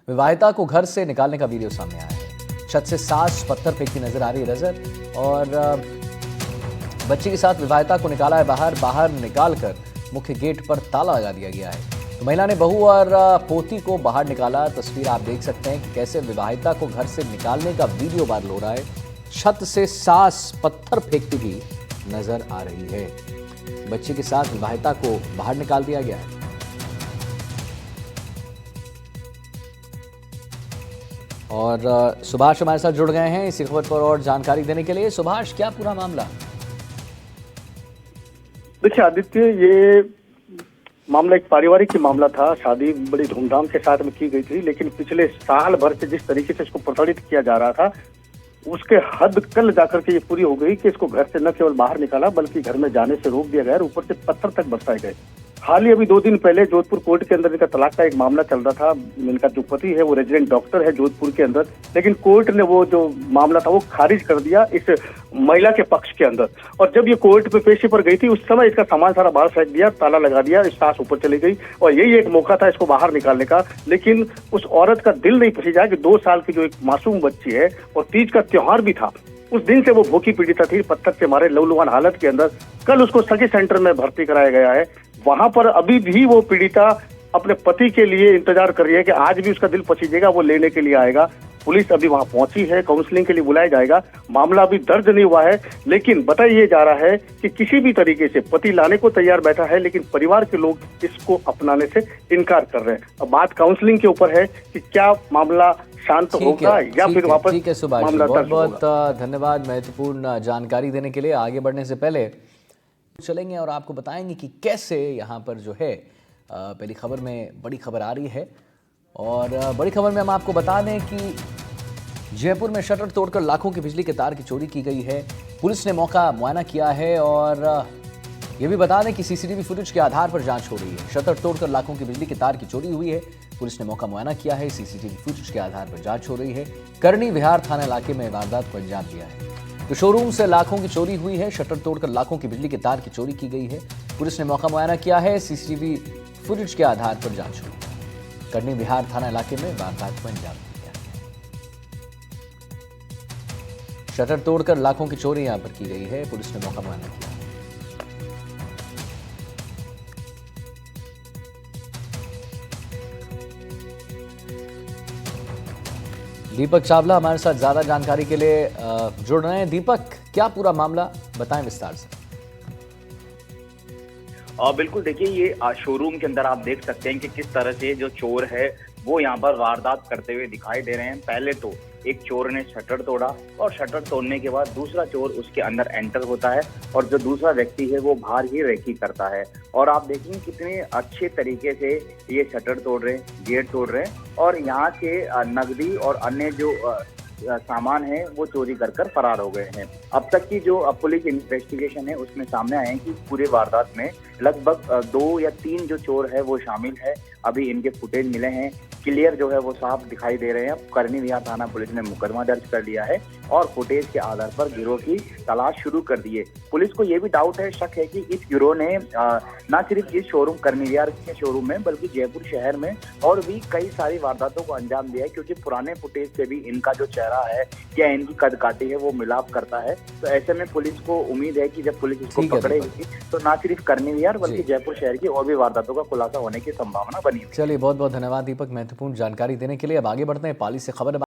विवाहिता को घर से निकालने का वीडियो सामने आया है। छत से सास पत्थर फेंकती नजर आ रही है नजर और बच्ची के साथ विवाहिता को निकाला है बाहर निकालकर मुख्य गेट पर ताला लगा दिया गया है। तो महिला ने बहू और पोती को बाहर निकाला। तस्वीर आप देख सकते हैं कि कैसे विवाहिता को घर से निकालने का वीडियो वायरल हो रहा है। छत से सास पत्थर फेंकती भी नजर आ रही है। बच्ची के साथ विवाहिता को बाहर निकाल दिया गया है। और सुभाष हमारे साथ जुड़ गए हैं इसी खबर पर और जानकारी देने के लिए। सुभाष, क्या पूरा मामला? देखिए आदित्य, ये मामला एक पारिवारिक ही मामला था। शादी बड़ी धूमधाम के साथ में की गई थी, लेकिन पिछले साल भर से जिस तरीके से इसको प्रताड़ित किया जा रहा था उसके हद कल जाकर के ये पूरी हो गई कि इसको घर से न केवल बाहर निकाला बल्कि घर में जाने से रोक दिया गया और ऊपर से पत्थर तक बरसाए गए। हाल ही अभी 2 दिन पहले जोधपुर कोर्ट के अंदर इनका तलाक का एक मामला चल रहा था। इनका जो पति है वो रेजिडेंट डॉक्टर है जोधपुर के अंदर, लेकिन कोर्ट ने वो जो मामला था वो खारिज कर दिया इस महिला के पक्ष के अंदर। और जब ये कोर्ट पे पेशी पर गई थी उस समय इसका सामान सारा बाहर फेंक दिया, ताला लगा दिया, सास ऊपर चली गई और यही एक मौका था इसको बाहर निकालने का। लेकिन उस औरत का दिल नहीं पसीजा कि 2 साल की जो एक मासूम बच्ची है और तीज का त्योहार भी था, उस दिन से वो भूखी पीड़िता थी, पत्थर से मारे लहूलुहान हालत के अंदर। कल उसको सखी सेंटर में भर्ती कराया गया है। वहां पर अभी भी वो पीड़िता अपने पति के लिए इंतजार कर रही है कि आज भी उसका दिल पसीजेगा, वो लेने के लिए आएगा। पुलिस अभी वहां पहुंची है, काउंसलिंग के लिए बुलाया जाएगा। मामला अभी दर्ज नहीं हुआ है, लेकिन बताया जा रहा है कि किसी भी तरीके से पति लाने को तैयार बैठा है, लेकिन परिवार के लोग इसको अपनाने से इनकार कर रहे हैं। अब बात काउंसलिंग के ऊपर है कि क्या मामला शांत होगा या फिर वापस। ठीक है सुभाष, बहुत बहुत धन्यवाद महत्वपूर्ण जानकारी देने के लिए। आगे बढ़ने से पहले चलेंगे और आपको बताएंगे कि कैसे यहाँ पर जो है पहली खबर में बड़ी खबर आ रही है। और बड़ी खबर में हम आपको बता दें कि जयपुर में शटर तोड़कर लाखों की बिजली के तार की चोरी की गई है। पुलिस ने मौका मुआयना किया है और ये भी बता दें कि सीसीटीवी फुटेज के आधार पर जांच हो रही है। शटर तोड़कर लाखों की बिजली के तार की चोरी हुई है। पुलिस ने मौका मुआयना किया है, सीसीटीवी फुटेज के आधार पर जांच हो रही है। करनी विहार थाना इलाके में वारदात को अंजाम दिया है। तो शोरूम से लाखों की चोरी हुई है। शटर तोड़कर लाखों की बिजली के तार की चोरी की गई है। पुलिस ने मौका मुआयना किया है, सीसीटीवी फुटेज के आधार पर जांच हुई है। करनी विहार थाना इलाके में वारदात को अंजाम दिया है। शटर तोड़कर लाखों की चोरी यहां पर की गई है। पुलिस ने मौका मुआयना किया। दीपक चावला हमारे साथ ज्यादा जानकारी के लिए जुड़ रहे हैं। दीपक, क्या पूरा मामला बताएं विस्तार से। बिल्कुल, देखिए ये शोरूम के अंदर आप देख सकते हैं कि किस तरह से जो चोर है वो यहाँ पर वारदात करते हुए दिखाई दे रहे हैं। पहले तो एक चोर ने शटर तोड़ा और शटर तोड़ने के बाद दूसरा चोर उसके अंदर एंटर होता है और जो दूसरा व्यक्ति है वो बाहर ही रेकी करता है। और आप देखेंगे कितने अच्छे तरीके से ये शटर तोड़ रहे हैं, गेट तोड़ रहे हैं और यहाँ के नकदी और अन्य जो सामान है वो चोरी कर कर फरार हो गए हैं। अब तक की जो पुलिस इन्वेस्टिगेशन है उसमें सामने आए हैं कि पूरे वारदात में लगभग 2 या 3 जो चोर है वो शामिल है। अभी इनके फुटेज मिले हैं, क्लियर जो है वो साफ दिखाई दे रहे हैं। करनी विहार थाना पुलिस ने मुकदमा दर्ज कर लिया है और फुटेज के आधार पर गिरोह की तलाश शुरू कर दी है। पुलिस को ये भी डाउट है, शक है कि इस गिरोह ने न सिर्फ इस शोरूम करनी विहार के शोरूम में बल्कि जयपुर शहर में और भी कई सारी वारदातों को अंजाम दिया है, क्योंकि पुराने फुटेज से भी इनका जो चेहरा है या इनकी कदकाठी है वो मिलाप करता है। तो ऐसे में पुलिस को उम्मीद है कि जब पुलिस इसको पकड़ेगी तो न सिर्फ करनी विहार बल्कि जयपुर शहर की और भी वारदातों का खुलासा होने की संभावना बनी हुई है। चलिए, बहुत बहुत धन्यवाद दीपक महत्वपूर्ण जानकारी देने के लिए। अब आगे बढ़ते हैं। पाली से खबर